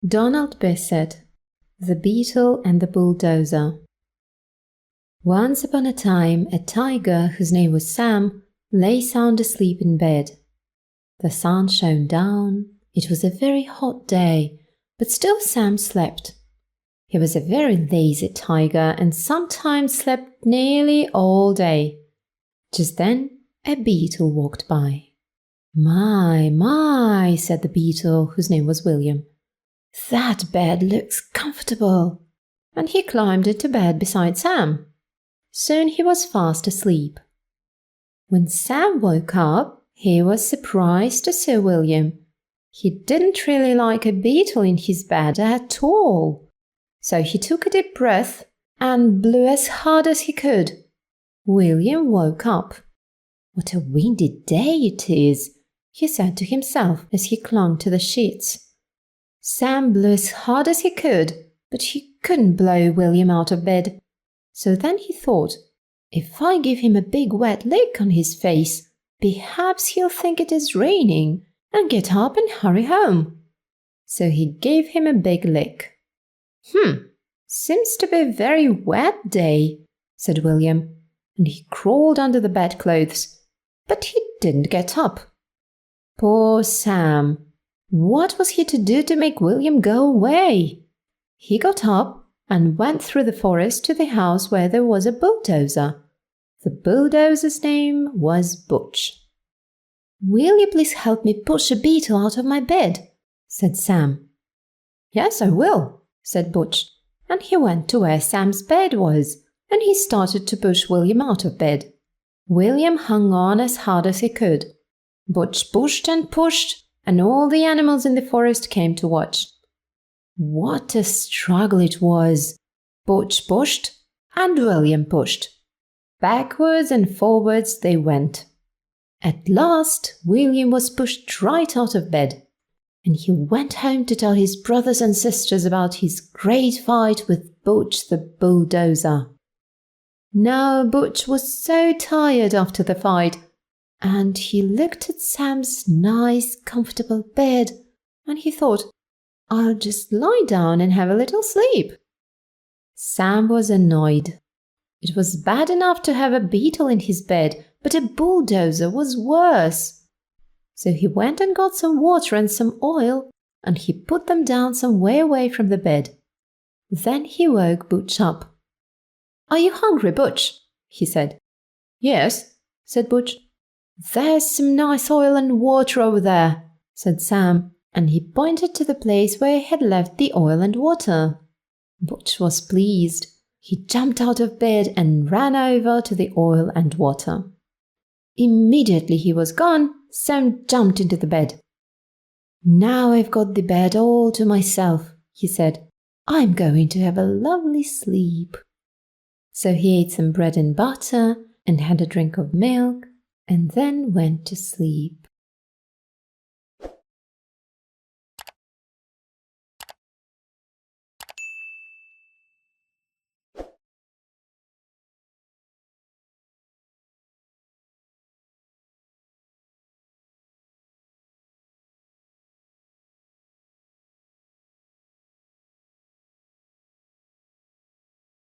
Donald Bisset, The Beetle and the Bulldozer. Once upon a time, a tiger whose name was Sam lay sound asleep in bed. The sun shone down. It was a very hot day, but still Sam slept. He was a very lazy tiger and sometimes slept nearly all day. Just then, a beetle walked by. My, said the beetle, whose name was William. That bed looks comfortable. And he climbed into bed beside Sam. Soon he was fast asleep. When Sam woke up, he was surprised to see William. He didn't really like a beetle in his bed at all. So he took a deep breath and blew as hard as he could. William woke up. What a windy day it is, he said to himself as he clung to the sheets. Sam blew as hard as he could, but he couldn't blow William out of bed. So then he thought, if I give him a big wet lick on his face, perhaps he'll think it is raining and get up and hurry home. So he gave him a big lick. Seems to be a very wet day, said William, and he crawled under the bedclothes, but he didn't get up. Poor Sam! What was he to do to make William go away? He got up and went through the forest to the house where there was a bulldozer. The bulldozer's name was Butch. Will you please help me push a beetle out of my bed? Said Sam. Yes, I will, said Butch, and he went to where Sam's bed was, and he started to push William out of bed. William hung on as hard as he could. Butch pushed and pushed, and all the animals in the forest came to watch. What a struggle it was! Butch pushed, and William pushed. Backwards and forwards they went. At last, William was pushed right out of bed, and he went home to tell his brothers and sisters about his great fight with Butch the bulldozer. Now Butch was so tired after the fight, and he looked at Sam's nice, comfortable bed, and he thought, I'll just lie down and have a little sleep. Sam was annoyed. It was bad enough to have a beetle in his bed, but a bulldozer was worse. So he went and got some water and some oil, and he put them down some way away from the bed. Then he woke Butch up. Are you hungry, Butch? He said. Yes, said Butch. There's some nice oil and water over there, said Sam, and he pointed to the place where he had left the oil and water. Butch was pleased. He jumped out of bed and ran over to the oil and water. Immediately he was gone, Sam jumped into the bed. Now I've got the bed all to myself, he said. I'm going to have a lovely sleep. So he ate some bread and butter and had a drink of milk and then went to sleep.